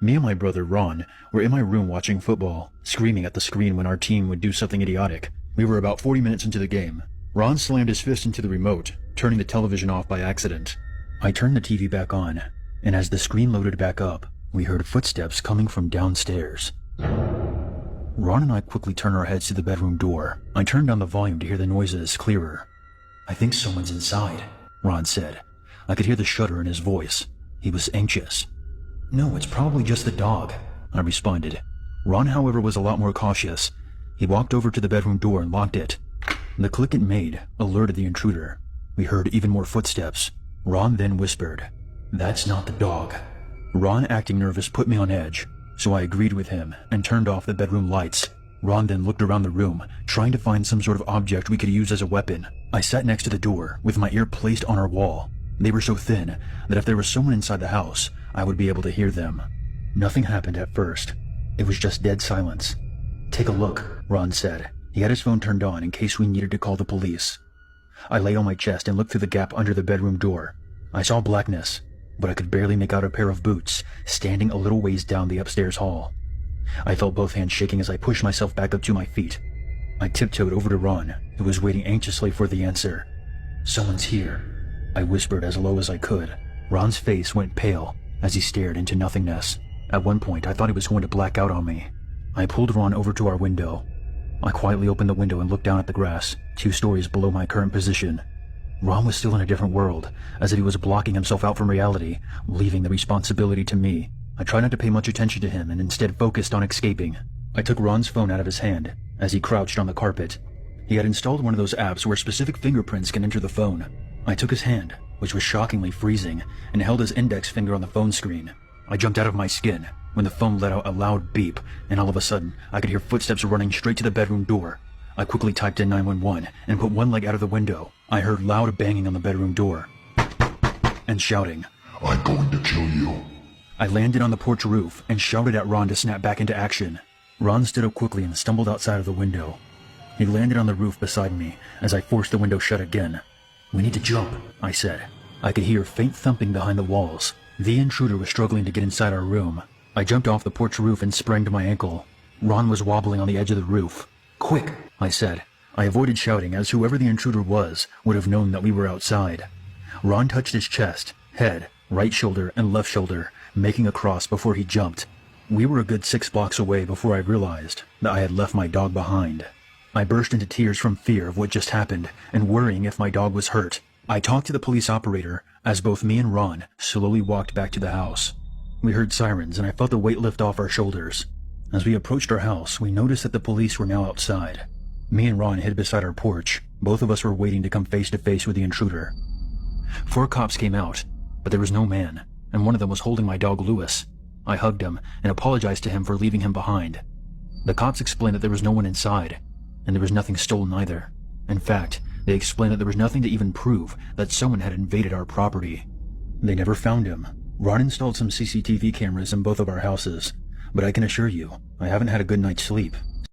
Me and my brother Ron were in my room watching football, screaming at the screen when our team would do something idiotic. We were about 40 minutes into the game. Ron slammed his fist into the remote, turning the television off by accident. I turned the TV back on, and as the screen loaded back up, we heard footsteps coming from downstairs. Ron and I quickly turned our heads to the bedroom door. I turned down the volume to hear the noises clearer. "I think someone's inside," Ron said. I could hear the shudder in his voice. He was anxious. "No, it's probably just the dog," I responded. Ron, however, was a lot more cautious. He walked over to the bedroom door and locked it. The click it made alerted the intruder. We heard even more footsteps. Ron then whispered, "That's not the dog." Ron, acting nervous, put me on edge, so I agreed with him and turned off the bedroom lights. Ron then looked around the room, trying to find some sort of object we could use as a weapon. I sat next to the door, with my ear placed on our wall. They were so thin that if there was someone inside the house, I would be able to hear them. Nothing happened at first. It was just dead silence. "Take a look," Ron said. He had his phone turned on in case we needed to call the police. I lay on my chest and looked through the gap under the bedroom door. I saw blackness, but I could barely make out a pair of boots standing a little ways down the upstairs hall. I felt both hands shaking as I pushed myself back up to my feet. I tiptoed over to Ron, who was waiting anxiously for the answer. "Someone's here," I whispered as low as I could. Ron's face went pale as he stared into nothingness. At one point, I thought he was going to black out on me. I pulled Ron over to our window. I quietly opened the window and looked down at the grass, 2 stories below my current position. Ron was still in a different world, as if he was blocking himself out from reality, leaving the responsibility to me. I tried not to pay much attention to him and instead focused on escaping. I took Ron's phone out of his hand as he crouched on the carpet. He had installed one of those apps where specific fingerprints can enter the phone. I took his hand, which was shockingly freezing, and held his index finger on the phone screen. I jumped out of my skin when the phone let out a loud beep, and all of a sudden, I could hear footsteps running straight to the bedroom door. I quickly typed in 911 and put one leg out of the window. I heard loud banging on the bedroom door and shouting, "I'm going to kill you." I landed on the porch roof and shouted at Ron to snap back into action. Ron stood up quickly and stumbled outside of the window. He landed on the roof beside me as I forced the window shut again. "We need to jump," I said. I could hear faint thumping behind the walls. The intruder was struggling to get inside our room. I jumped off the porch roof and sprained my ankle. Ron was wobbling on the edge of the roof. "Quick," I said. I avoided shouting, as whoever the intruder was would have known that we were outside. Ron touched his chest, head, right shoulder, and left shoulder, making a cross before he jumped. We were a good 6 blocks away before I realized that I had left my dog behind. I burst into tears from fear of what just happened and worrying if my dog was hurt. I talked to the police operator as both me and Ron slowly walked back to the house. We heard sirens and I felt the weight lift off our shoulders. As we approached our house, we noticed that the police were now outside. Me and Ron hid beside our porch. Both of us were waiting to come face to face with the intruder. 4 cops came out, but there was no man, and one of them was holding my dog Lewis. I hugged him and apologized to him for leaving him behind. The cops explained that there was no one inside, and there was nothing stolen either. In fact, they explained that there was nothing to even prove that someone had invaded our property. They never found him. Ron installed some CCTV cameras in both of our houses, but I can assure you, I haven't had a good night's sleep.